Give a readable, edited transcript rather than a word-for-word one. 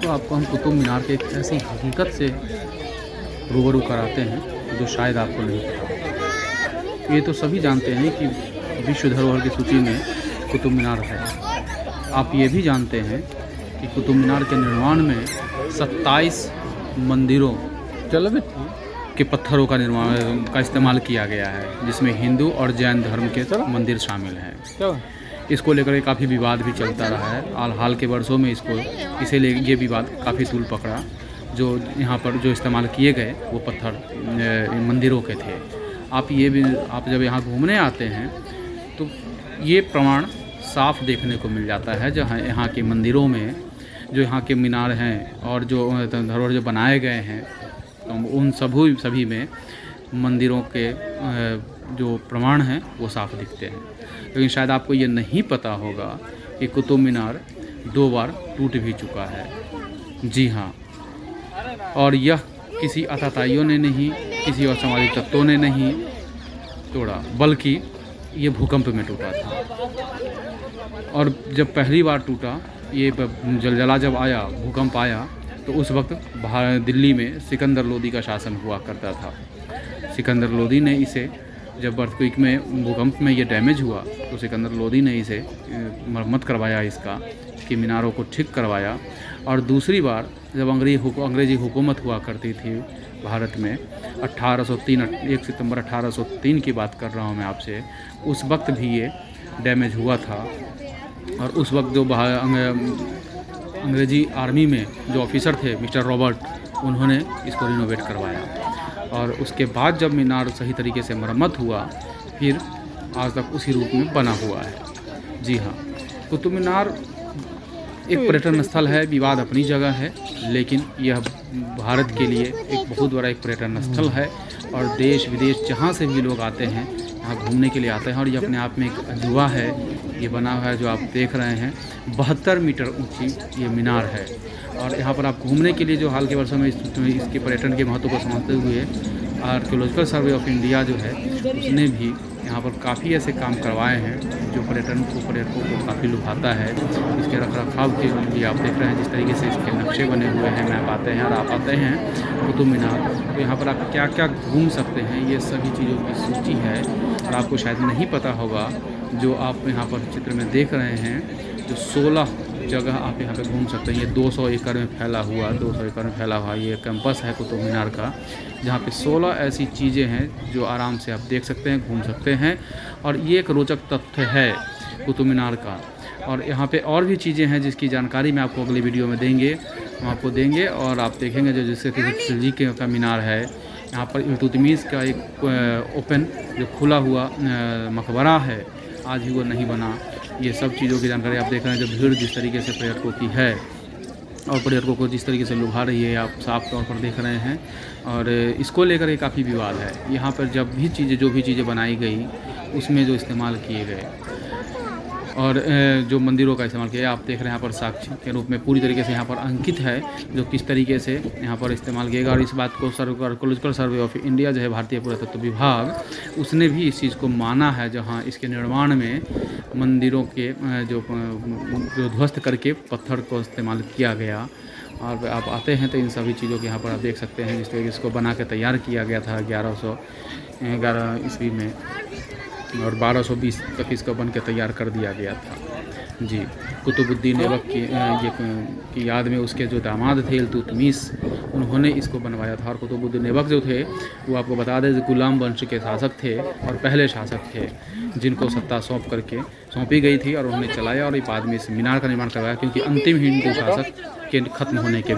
दोस्तों आपको हम कुतुब मीनार के एक ऐसी हकीकत से रूबरू कराते हैं जो शायद आपको नहीं पता। ये तो सभी जानते हैं कि विश्व धरोहर की सूची में कुतुब मीनार है। आप ये भी जानते हैं कि कुतुब मीनार के निर्माण में 27 मंदिरों के पत्थरों का निर्माण का इस्तेमाल किया गया है, जिसमें हिंदू और जैन धर्म के मंदिर शामिल हैं। इसको लेकर काफ़ी विवाद भी चलता रहा है। हाल के वर्षों में इसे ले ये विवाद काफ़ी तूल पकड़ा। जो यहाँ पर जो इस्तेमाल किए गए वो पत्थर मंदिरों के थे। आप जब यहाँ घूमने आते हैं तो ये प्रमाण साफ देखने को मिल जाता है। जहाँ यहाँ के मंदिरों में जो यहाँ के मीनार हैं और जो धरोहर जो बनाए गए हैं, तो उन सभी में मंदिरों के जो प्रमाण हैं वो साफ दिखते हैं। लेकिन शायद आपको ये नहीं पता होगा कि कुतुब मीनार 2 बार टूट भी चुका है। जी हाँ, और यह किसी आतताइयों ने नहीं, किसी और सामाजिक तत्वों ने नहीं तोड़ा, बल्कि ये भूकंप में टूटा था। और जब पहली बार टूटा, ये जलजला जब आया, भूकंप आया, तो उस वक्त दिल्ली में सिकंदर लोदी का शासन हुआ करता था। सिकंदर लोदी ने इसे, जब अर्थक्वेक में भूकंप में ये डैमेज हुआ, तो सिकंदर लोदी ने इसे मरम्मत करवाया, इसका कि मीनारों को ठीक करवाया। और दूसरी बार जब अंग्रेज़ी हुकूमत हुआ करती थी भारत में 1803, 1 सितंबर 1803 की बात कर रहा हूँ मैं आपसे, उस वक्त भी ये डैमेज हुआ था। और उस वक्त जो अंग्रेज़ी आर्मी में जो ऑफिसर थे मिस्टर रॉबर्ट, उन्होंने इसको रिनोवेट करवाया। और उसके बाद जब मीनार सही तरीके से मरम्मत हुआ, फिर आज तक उसी रूप में बना हुआ है। जी हाँ, कुतुब मीनार एक पर्यटन स्थल है, विवाद अपनी जगह है, लेकिन यह भारत के लिए एक बहुत बड़ा एक पर्यटन स्थल है। और देश विदेश जहाँ से भी लोग आते हैं यहाँ घूमने के लिए आते हैं। और ये अपने आप में एक अजूबा है। ये बना हुआ है, जो आप देख रहे हैं, 72 मीटर ऊंची ये मीनार है। और यहाँ पर आप घूमने के लिए जो हाल के वर्षों में इसके पर्यटन के महत्व को समझते हुए आर्कियोलॉजिकल सर्वे ऑफ इंडिया जो है, उसने भी यहाँ पर काफ़ी ऐसे काम करवाए हैं जो पर्यटकों को काफ़ी लुभाता है। इसके रखरखाव के लिए आप देख रहे हैं जिस तरीके से इसके नक्शे बने हुए हैं, मैप आते हैं, और आप आते हैं कुतुब मीनार, तो यहाँ पर आप क्या क्या घूम सकते हैं, ये सभी चीज़ों की सूची है। और आपको शायद नहीं पता होगा, जो आप यहाँ पर चित्र में देख रहे हैं, जो 16 जगह आप यहाँ पे घूम सकते हैं। ये 200 एकड़ में फैला हुआ ये कैंपस है कुतुब मीनार का, जहाँ पे 16 ऐसी चीज़ें हैं जो आराम से आप देख सकते हैं, घूम सकते हैं। और ये एक रोचक तथ्य है कुतुब मीनार का। और यहाँ पे और भी चीज़ें हैं जिसकी जानकारी मैं आपको अगली वीडियो में देंगे और आप देखेंगे। जो जिससे खिलजी का मीनार है, यहाँ पर इल्तुतमिश का एक ओपन जो खुला हुआ मकबरा है, आज भी वो नहीं बना। ये सब चीज़ों की जानकारी आप देख रहे हैं। जो भीड़ जिस तरीके से पर्यटकों की है और पर्यटकों को जिस तरीके से लुभा रही है, आप साफ तौर पर देख रहे हैं। और इसको लेकर एक काफ़ी विवाद है। यहाँ पर जो भी चीज़ें बनाई गई, उसमें जो इस्तेमाल किए गए और जो मंदिरों का इस्तेमाल किया, आप देख रहे हैं यहाँ पर साक्ष्य के रूप में पूरी तरीके से यहाँ पर अंकित है, जो किस तरीके से यहाँ पर इस्तेमाल किया गया। और इस बात को आर्कियोलॉजिकल सर्वे ऑफ इंडिया जो है, भारतीय पुरातत्व विभाग, उसने भी इस चीज़ को माना है, जहाँ इसके निर्माण में मंदिरों के जो ध्वस्त करके पत्थर को इस्तेमाल किया गया। और आप आते हैं तो इन सभी चीज़ों के यहाँ पर आप देख सकते हैं जिस तरीके इसको बना के तैयार किया गया था 1111 ईस्वी में, और 1220 तक इसको बन के तैयार कर दिया गया था। जी, कुतुबुद्दीन ऐबक की याद में उसके जो दामाद थे इल्तुतमिश, उन्होंने इसको बनवाया था। और कुतुबुद्दीन ऐबक जो थे, वो आपको बता दें, गुलाम वंश के शासक थे और पहले शासक थे, जिनको सत्ता सौंपी गई थी और उन्होंने चलाया। और बाद में इस मीनार का निर्माण करवाया, क्योंकि अंतिम हिंदू शासक के ख़त्म होने के